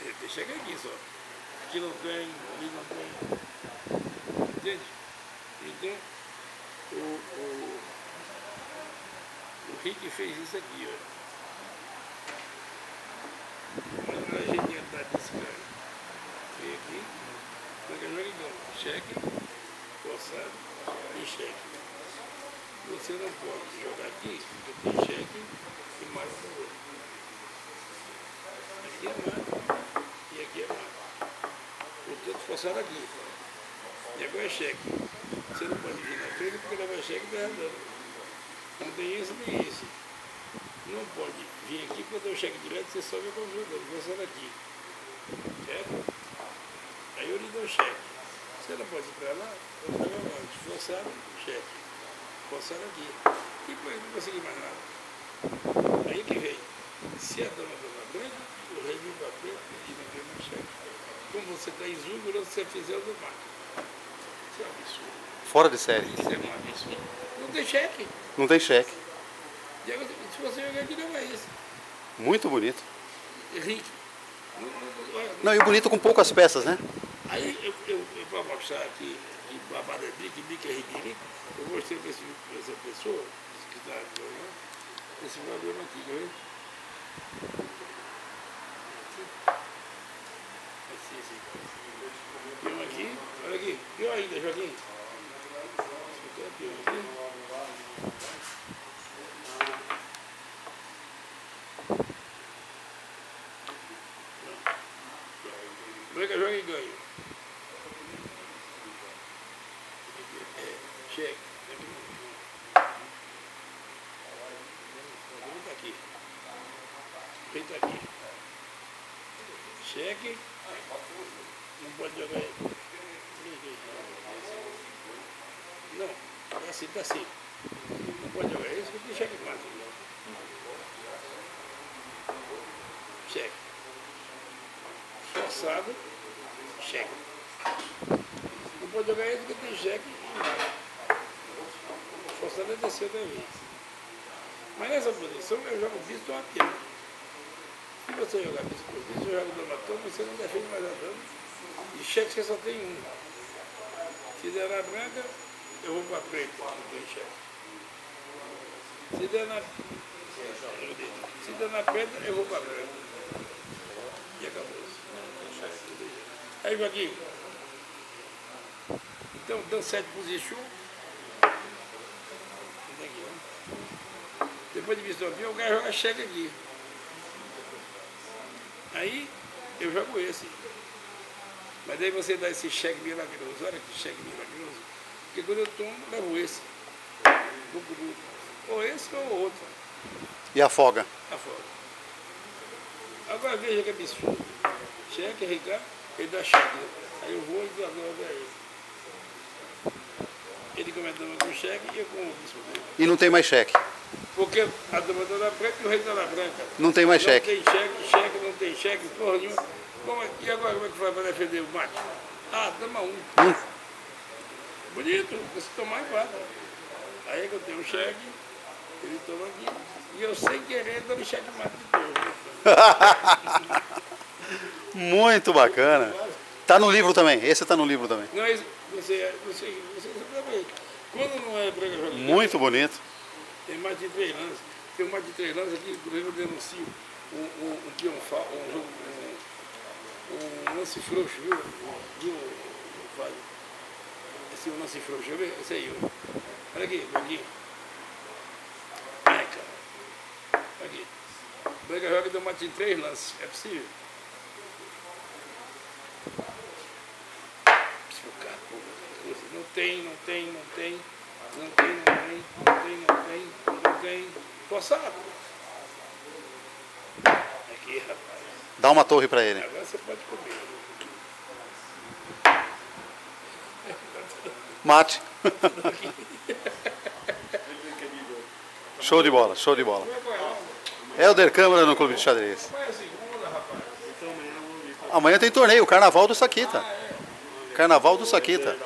Ele chega aqui só. Aqui não tem, ali não tem. Entende? Então, o Rick fez isso aqui, ó. Mas não é a genialidade desse cara. Vem aqui, pega jogador, cheque, forçado e cheque. Você não pode jogar aqui, porque tem cheque e mata no outro. Aqui é mata e aqui é mata. Portanto, forçado aqui. E agora é cheque. Você não pode vir na frente porque levar cheque e dando. Não tem isso nem isso. Não pode vir aqui porque eu dou cheque direto, você sobe com o jogador, forçado aqui. Certo? Aí eu lhe dou cheque. Você não pode ir para lá, eu vou jogar antes. Forçado, cheque. Forçado aqui. E depois não consegui mais nada. Aí que vem. Se a dama dona branca, o rei vem para frente e não tem mais cheque. Como você está exuberando, se você fizer, eu dou mata. Isso é um absurdo. Fora de série. Isso é um absurdo. Não tem cheque. Não tem cheque. E agora, se você jogar aqui, não é isso. Muito bonito. Rico. Não, e bonito com poucas peças, né? Aí eu vou mostrar aqui que babada é bico é riquirico. Eu mostrei para essa pessoa que está jogando esse problema aqui, quer ver? Assim. Pião aqui, olha aqui, pior ainda, Joaquim. Pião aqui. Branca joga e ganha. Cheque. Tá aqui. Quem tá aqui? Cheque. Não pode jogar ele. Não, tá assim, tá assim. Não pode jogar isso porque tem cheque quase. Cheque. Forçado, cheque. Não pode jogar isso porque tem cheque e nada. Forçado é descer da vez. Mas nessa posição eu jogo bispo ou a pena. Se você jogar bispo por bispo, eu jogo dama toma, você não defende mais a dama. De cheque você só tem um. Se der na branca, eu vou para frente, não tem cheque. Se der na pedra, eu vou para branca. E acabou. Aí, Joaquim, então, dando 7 posições, depois de visto o cara joga cheque aqui. Aí, eu jogo esse. Mas daí você dá esse cheque milagroso, olha que cheque milagroso, porque quando eu tomo, levo esse. Ou esse ou outro. E afoga? Afoga. Agora veja que absurdo. Cheque, Ricardo, ele dá cheque. Aí eu vou e dou agora pra ele. Ele começa dando com cheque e eu com o bispo dele. E não tem mais cheque? Porque a dama está na branca e o rei está na branca. Não tem mais cheque? Não tem cheque, não tem cheque, porra nenhuma. E agora como é que vai para defender o mate? Ah, dama 1. Bonito, você tomar em guarda. Aí é que eu tenho um cheque, ele toma aqui. E eu sem querer dando cheque mate de Deus. Muito bacana. Tá no livro também, esse tá no livro também. Não, você também. Quando não é branca jogar. Muito bonito. Tem mais de 3 lances. Tem mais de 3 lances aqui, inclusive eu denuncio um peão um lance frouxo, viu, Fábio? Esse é um lance frouxo, deixa eu ver, esse aí, ó. Olha aqui, aqui. Ai, cara. Aqui. Branca joga e deu mate em 3 lances, é possível? Não tem. Forçado. Aqui, rapaz. Dá uma torre pra ele. Agora você pode comer. Mate. Show de bola, show de bola. Helder Câmara no Clube de Xadrez. Amanhã tem torneio, Carnaval do Saquita. Carnaval do Saquita.